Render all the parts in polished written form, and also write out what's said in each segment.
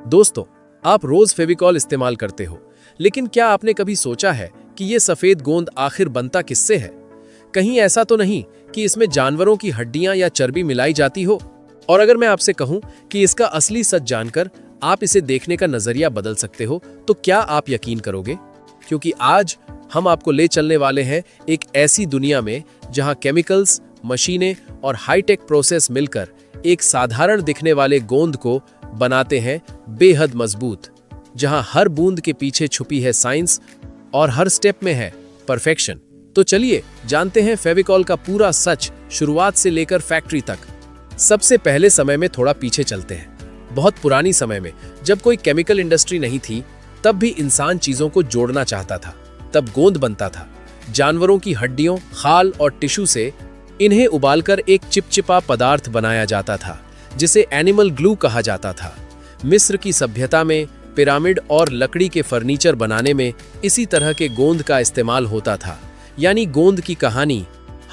दोस्तों, आप रोज फेविकॉल इस्तेमाल करते हो, लेकिन क्या आपने कभी सोचा है कि ये सफेद गोंद आखिर बनता किससे है? कहीं ऐसा तो नहीं कि इसमें जानवरों की हड्डियां या चर्बी मिलाई जाती हो? और अगर मैं आपसे कहूं कि इसका असली सच जानकर आप इसे देखने का नजरिया बदल सकते हो, तो क्या आप यकीन करोगे? क्योंकि आज हम आपको ले चलने वाले हैं एक ऐसी दुनिया में जहां केमिकल्स, मशीनें और हाईटेक प्रोसेस मिलकर एक साधारण दिखने वाले गोंद को बनाते हैं बेहद मजबूत, जहां हर बूंद के पीछे छुपी है साइंस और हर स्टेप में है परफेक्शन। तो चलिए जानते हैं फेविकॉल का पूरा सच, शुरुआत से लेकर फैक्ट्री तक। सबसे पहले समय में थोड़ा पीछे चलते हैं। बहुत पुरानी समय में, जब कोई केमिकल इंडस्ट्री नहीं थी, तब भी इंसान चीजों को जोड़ना चाहता था। तब गोंद बनता था जानवरों की हड्डियों, खाल और टिश्यू से। इन्हें उबालकर एक चिपचिपा पदार्थ बनाया जाता था जिसे एनिमल ग्लू कहा जाता था। मिस्र की सभ्यता में पिरामिड और लकड़ी के फर्नीचर बनाने में इसी तरह के गोंद का इस्तेमाल होता था। यानी गोंद की कहानी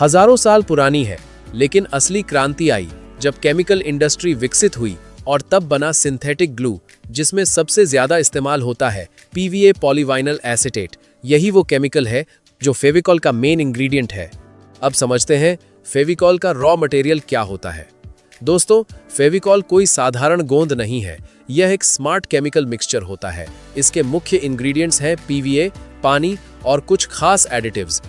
हजारों साल पुरानी है, लेकिन असली क्रांति आई जब केमिकल इंडस्ट्री विकसित हुई और तब बना सिंथेटिक ग्लू, जिसमें सबसे ज्यादा इस्तेमाल होता है पीवीए पॉलीवाइनल एसीटेट। यही वो केमिकल है जो फेविकॉल का मेन इंग्रेडिएंट है। अब समझते हैं फेविकॉल का रॉ मटेरियल क्या होता है। दोस्तों, फेविकॉल कोई साधारण गोंद नहीं है, यह एक स्मार्ट केमिकल मिक्सचर होता है। इसके मुख्य इंग्रेडिएंट्स हैं पीवीए, पानी और कुछ खास एडिटिव्स।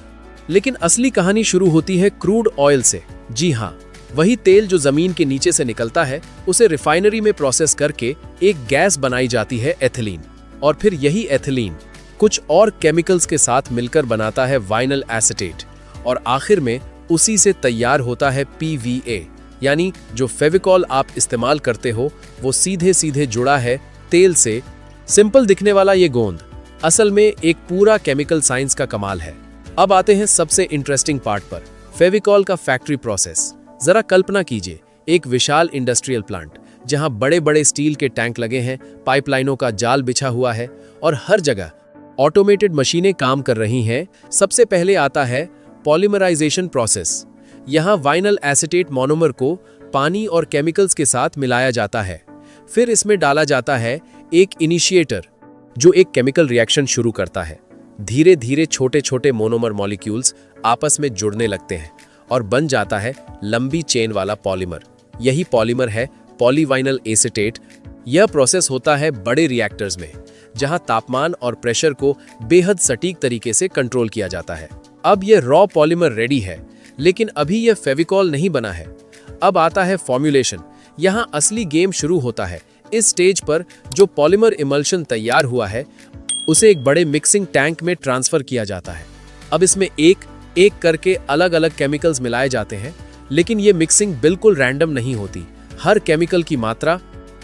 लेकिन असली कहानी शुरू होती है क्रूड ऑयल से। जी हाँ, वही तेल जो जमीन के नीचे से निकलता है, उसे रिफाइनरी में प्रोसेस करके एक गैस बनाई जाती है, एथिलीन। और फिर यही एथिलीन कुछ और केमिकल्स के साथ मिलकर बनाता है वाइनल एसीटेट, और आखिर में उसी से तैयार होता है पीवीए। यानी जो फेविकॉल आप इस्तेमाल करते हो वो सीधे सीधे जुड़ा है तेल से। सिंपल दिखने वाला ये गोंद असल में एक पूरा केमिकल साइंस का कमाल है। अब आते हैं सबसे इंटरेस्टिंग पार्ट पर, फेविकॉल का फैक्ट्री प्रोसेस। जरा कल्पना कीजिए एक विशाल इंडस्ट्रियल प्लांट जहां बड़े बड़े स्टील के टैंक लगे हैं, पाइपलाइनों का जाल बिछा हुआ है और हर जगह ऑटोमेटेड मशीनें काम कर रही हैं। सबसे पहले आता है पॉलीमराइजेशन प्रोसेस। यहाँ वाइनल एसीटेट मोनोमर को पानी और केमिकल्स के साथ मिलाया जाता है। फिर इसमें डाला जाता है एक इनिशिएटर जो एक केमिकल रिएक्शन शुरू करता है। धीरे धीरे छोटे छोटे मोनोमर मॉलिक्यूल्स आपस में जुड़ने लगते हैं और बन जाता है लंबी चेन वाला पॉलीमर। यही पॉलीमर है पॉलीवाइनल एसीटेट। यह प्रोसेस होता है बड़े रिएक्टर्स में, जहां तापमान और प्रेशर को बेहद सटीक तरीके से कंट्रोल किया जाता है। अब यह रॉ पॉलीमर रेडी है, लेकिन अभी यह फेविकॉल नहीं बना है। अब आता है फॉर्म्यूलेशन। यहाँ असली गेम शुरू होता है। इस स्टेज पर जो पॉलीमर इमल्शन तैयार हुआ है उसे एक बड़े मिक्सिंग टैंक में ट्रांसफर किया जाता है। अब इसमें एक एक करके अलग अलग केमिकल्स मिलाए जाते हैं, लेकिन ये मिक्सिंग बिल्कुल रैंडम नहीं होती। हर केमिकल की मात्रा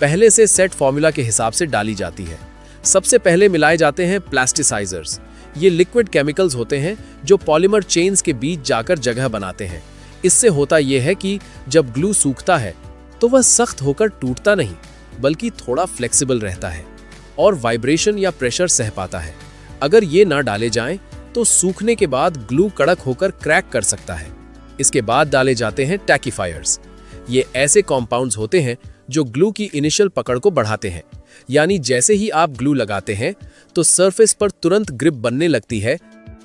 पहले से सेट फॉर्मूला के हिसाब से डाली जाती है। सबसे पहले मिलाए जाते हैं प्लास्टिसाइजर्स। ये लिक्विड केमिकल्स होते हैं जो पॉलीमर चेन्स के बीच जाकर जगह बनाते हैं। इससे होता यह है कि जब ग्लू सूखता है तो वह सख्त होकर टूटता नहीं, बल्कि थोड़ा फ्लेक्सिबल रहता है और वाइब्रेशन या प्रेशर सह पाता है। अगर ये ना डाले जाएं तो सूखने के बाद ग्लू कड़क होकर क्रैक कर सकता है। इसके बाद डाले जाते हैं टैकीफायर्स। ये ऐसे कॉम्पाउंड्स होते हैं जो ग्लू की इनिशियल पकड़ को बढ़ाते हैं। यानी जैसे ही आप ग्लू लगाते हैं तो सरफेस पर तुरंत ग्रिप बनने लगती है।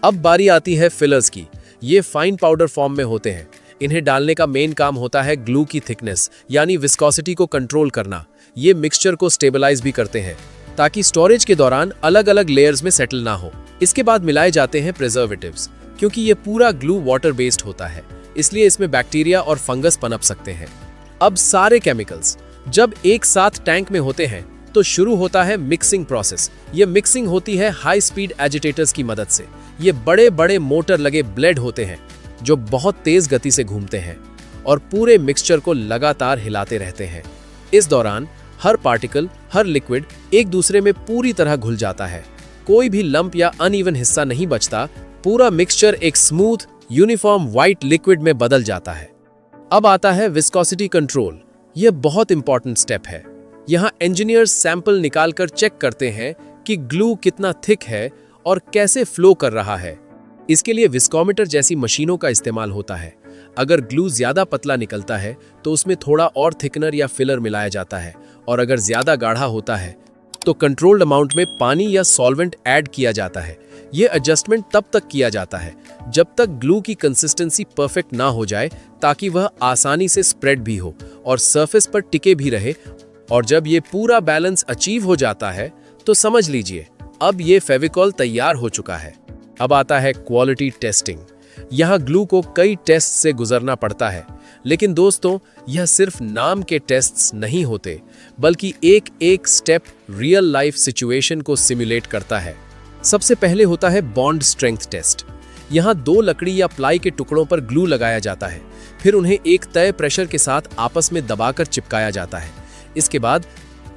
अब बारी आती है फिलर्स की। ये फाइन पाउडर फॉर्म में होते हैं। इन्हें डालने का मेन काम होता है ग्लू की थिकनेस यानी विस्कोसिटी को कंट्रोल करना। ये मिक्सचर को स्टेबलाइज भी करते हैं ताकि स्टोरेज के दौरान अलग अलग लेयर्स में सेटल ना हो। इसके बाद मिलाए जाते हैं प्रिजर्वेटिव्स। क्योंकि ये पूरा ग्लू वाटर बेस्ड होता है, इसलिए इसमें बैक्टीरिया और फंगस पनप सकते हैं। अब सारे केमिकल्स जब एक साथ टैंक में होते हैं तो शुरू होता है मिक्सिंग प्रोसेस। ये मिक्सिंग होती है हाई स्पीड एजिटेटर्स की मदद से। ये बड़े बड़े मोटर लगे ब्लेड होते हैं जो बहुत तेज गति से घूमते हैं और पूरे मिक्सचर को लगातार हिलाते रहते हैं। इस दौरान हर पार्टिकल, हर लिक्विड एक दूसरे में पूरी तरह घुल जाता है। कोई भी लंप या अनइवन हिस्सा नहीं बचता। पूरा मिक्सचर एक स्मूथ, यूनिफॉर्म व्हाइट लिक्विड में बदल जाता है। अब आता है विस्कोसिटी कंट्रोल। यह बहुत इंपॉर्टेंट स्टेप है। यहाँ इंजीनियर्स सैंपल निकालकर चेक करते हैं कि ग्लू कितना थिक है और कैसे फ्लो कर रहा है। इसके लिए विस्कोमीटर जैसी मशीनों का इस्तेमाल होता है। अगर ग्लू ज्यादा पतला निकलता है तो उसमें थोड़ा और थिकनर या फिलर मिलाया जाता है, और अगर ज्यादा गाढ़ा होता है तो कंट्रोल्ड अमाउंट में पानी या सॉल्वेंट ऐड किया जाता है। ये एडजस्टमेंट तब तक किया जाता है जब तक ग्लू की कंसिस्टेंसी परफेक्ट ना हो जाए, ताकि वह आसानी से स्प्रेड भी हो और सरफेस पर टिके भी रहे। और जब ये पूरा बैलेंस अचीव हो जाता है तो समझ लीजिए अब ये फेविकॉल तैयार हो चुका है। अब आता है क्वालिटी टेस्टिंग। यहाँ ग्लू को कई टेस्ट से गुजरना पड़ता है, लेकिन दोस्तों यह सिर्फ नाम के टेस्ट्स नहीं होते, बल्कि एक एक स्टेप रियल लाइफ सिचुएशन को सिमुलेट करता है। सबसे पहले होता है बॉन्ड स्ट्रेंथ टेस्ट। यहाँ 2 लकड़ी या प्लाई के टुकड़ों पर ग्लू लगाया जाता है, फिर उन्हें एक तय प्रेशर के साथ आपस में दबाकर चिपकाया जाता है। इसके बाद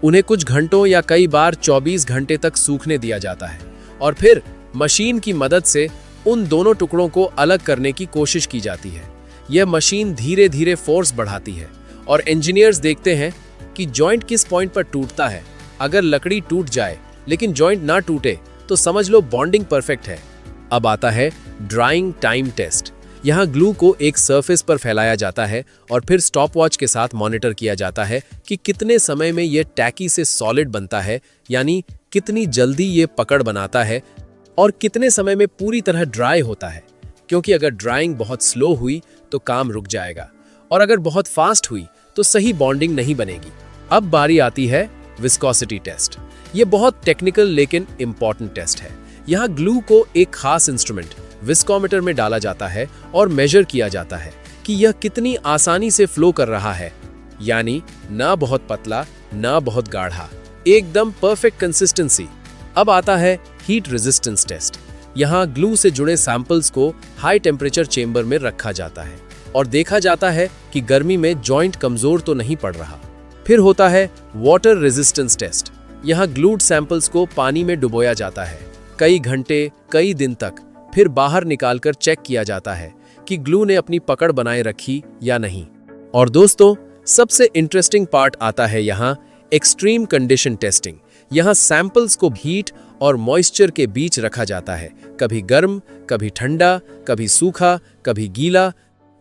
उन्हें कुछ घंटों या कई बार 24 घंटे तक सूखने दिया जाता है और फिर मशीन की मदद से उन दोनों टुकड़ों को अलग करने की कोशिश की जाती है। यह मशीन धीरे धीरे फोर्स बढ़ाती है और इंजीनियर्स देखते हैं कि जॉइंट किस पॉइंट पर टूटता है। अगर लकड़ी टूट जाए लेकिन जॉइंट ना टूटे तो समझ लो बॉन्डिंग परफेक्ट है। अब आता है ड्राइंग टाइम टेस्ट। यहाँ ग्लू को एक सरफेस पर फैलाया जाता है और फिर स्टॉपवॉच के साथ मॉनिटर किया जाता है कि कितने समय में ये टैकी से सॉलिड बनता है, यानी कितनी जल्दी ये पकड़ बनाता है और कितने समय में पूरी तरह ड्राई होता है। क्योंकि अगर ड्राइंग बहुत स्लो हुई तो काम रुक जाएगा और अगर बहुत फास्ट हुई तो सही बॉन्डिंग नहीं बनेगी। अब बारी आती है विस्कोसिटी टेस्ट। ये बहुत टेक्निकल लेकिन इंपॉर्टेंट टेस्ट है। यहाँ ग्लू को एक खास इंस्ट्रूमेंट विस्कोमीटर में डाला जाता है और मेजर किया जाता है कि यह कितनी आसानी से फ्लो कर रहा है, यानी ना बहुत पतला ना बहुत गाढ़ा, एकदम परफेक्ट कंसिस्टेंसी। अब आता है हीट रेजिस्टेंस टेस्ट। यहाँ ग्लू से जुड़े सैंपल्स को हाई टेम्परेचर चेंबर में रखा जाता है और देखा जाता है कि गर्मी में जॉइंट कमजोर तो नहीं पड़ रहा। फिर होता है वाटर रेजिस्टेंस टेस्ट। यहाँ ग्लूड सैंपल्स को पानी में डुबोया जाता है कई घंटे कई दिन तक, फिर बाहर निकालकर चेक किया जाता है कि ग्लू ने अपनी पकड़ बनाए रखी या नहीं। और दोस्तों सबसे इंटरेस्टिंग पार्ट आता है यहाँ एक्सट्रीम कंडीशन टेस्टिंग। यहाँ सैंपल्स को हीट और मॉइस्चर के बीच रखा जाता है, कभी गर्म कभी ठंडा, कभी सूखा कभी गीला,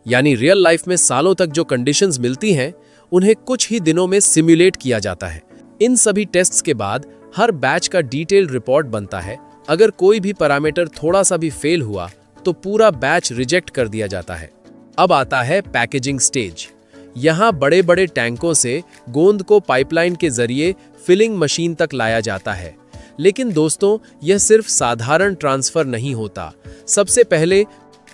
यानी रियल लाइफ में सालों तक जो कंडीशंस मिलती हैं उन्हें कुछ ही दिनों में सिमुलेट किया जाता है। इन सभी टेस्ट्स के बाद हर बैच का डिटेल्ड रिपोर्ट बनता है। अगर कोई भी पैरामीटर थोड़ा सा भी फेल हुआ तो पूरा बैच रिजेक्ट कर दिया जाता है। अब आता है पैकेजिंग स्टेज। यहाँ बड़े बड़े टैंकों से गोंद को पाइपलाइन के जरिए फिलिंग मशीन तक लाया जाता है। लेकिन दोस्तों यह सिर्फ साधारण ट्रांसफर नहीं होता। सबसे पहले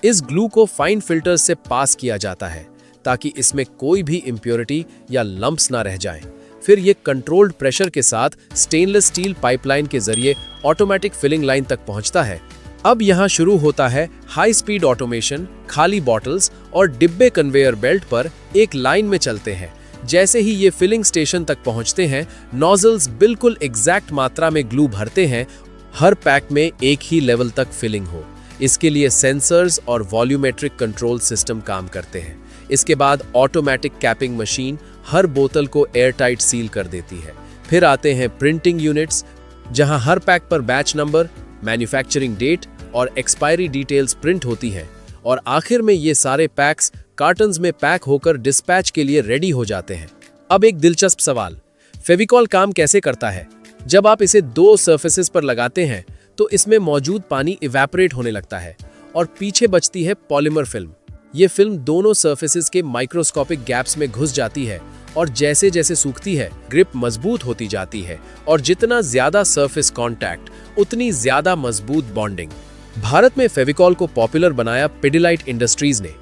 इस ग्लू को फाइन फिल्टर से पास किया जाता है ताकि इसमें कोई भी इम्प्योरिटी या लंप्स ना रह जाएं। फिर ये कंट्रोल्ड प्रेशर के साथ स्टेनलेस स्टील पाइपलाइन के जरिए ऑटोमेटिक फिलिंग लाइन तक पहुंचता है। अब यहाँ शुरू होता है हाई स्पीड ऑटोमेशन। खाली बॉटल्स और डिब्बे कन्वेयर बेल्ट पर एक लाइन में चलते हैं। जैसे ही ये फिलिंग स्टेशन तक पहुंचते हैं, नोजल्स बिल्कुल एग्जैक्ट मात्रा में ग्लू भरते हैं, हर पैक में एक ही लेवल तक फिलिंग हो। इसके लिए सेंसर्स और वॉल्यूमेट्रिक कंट्रोल सिस्टम काम करते हैं। इसके बाद ऑटोमेटिक कैपिंग मशीन हर बोतल को एयरटाइट सील कर देती है। फिर आते हैं प्रिंटिंग यूनिट्स, जहां हर पैक पर बैच नंबर, मैन्युफैक्चरिंग डेट और एक्सपायरी डिटेल्स प्रिंट होती हैं। और आखिर में ये सारे पैक्स कार्टन्स में पैक होकर डिस्पैच के लिए रेडी हो जाते हैं। अब एक दिलचस्प सवाल, फेविकॉल काम कैसे करता है? जब आप इसे 2 सरफेसेस पर लगाते हैं तो इसमें मौजूद पानी इवेपोरेट होने लगता है और पीछे बचती है पॉलीमर फिल्म। ये फिल्म दोनों सरफेसेस के माइक्रोस्कोपिक गैप्स में घुस जाती है और जैसे जैसे सूखती है ग्रिप मजबूत होती जाती है और जितना ज्यादा सरफेस कांटेक्ट उतनी ज्यादा मजबूत बॉन्डिंग। भारत में फेविकॉल को पॉपुलर बनाया पिडिलाइट इंडस्ट्रीज ने।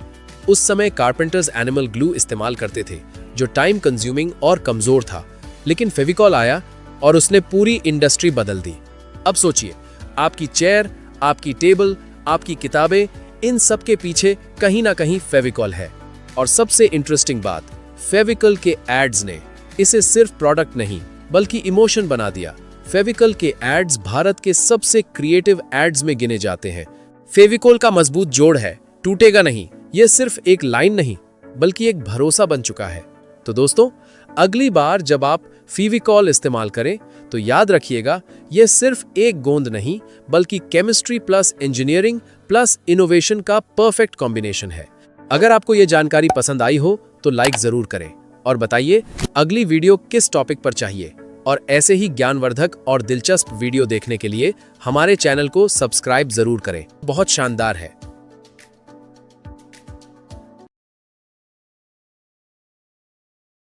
उस समय कारपेंटर्स एनिमल ग्लू इस्तेमाल करते थे जो टाइम कंज्यूमिंग और कमजोर था, लेकिन फेविकॉल आया और उसने पूरी इंडस्ट्री बदल दी। अब सोचिए, आपकी चेयर, आपकी टेबल, आपकी किताबें, इन सब के पीछे कहीं ना कहीं फेविकॉल है। और सबसे इंटरेस्टिंग बात, फेविकॉल के एड्स ने इसे सिर्फ प्रोडक्ट नहीं बल्कि इमोशन बना दिया। फेविकॉल के एड्स भारत के सबसे क्रिएटिव एड्स में गिने जाते हैं। फेविकॉल का मजबूत जोड़ है, टूटेगा नहीं। यह सिर्फ एक लाइन नहीं बल्कि एक भरोसा बन चुका है। तो दोस्तों, अगली बार जब आप फेविकॉल इस्तेमाल करें तो याद रखिएगा, यह सिर्फ एक गोंद नहीं बल्कि chemistry plus engineering plus innovation का परफेक्ट कॉम्बिनेशन है। अगर आपको यह जानकारी पसंद आई हो तो लाइक जरूर करें और बताइए अगली वीडियो किस टॉपिक पर चाहिए। और ऐसे ही ज्ञानवर्धक और दिलचस्प वीडियो देखने के लिए हमारे चैनल को सब्सक्राइब जरूर करें। बहुत शानदार है।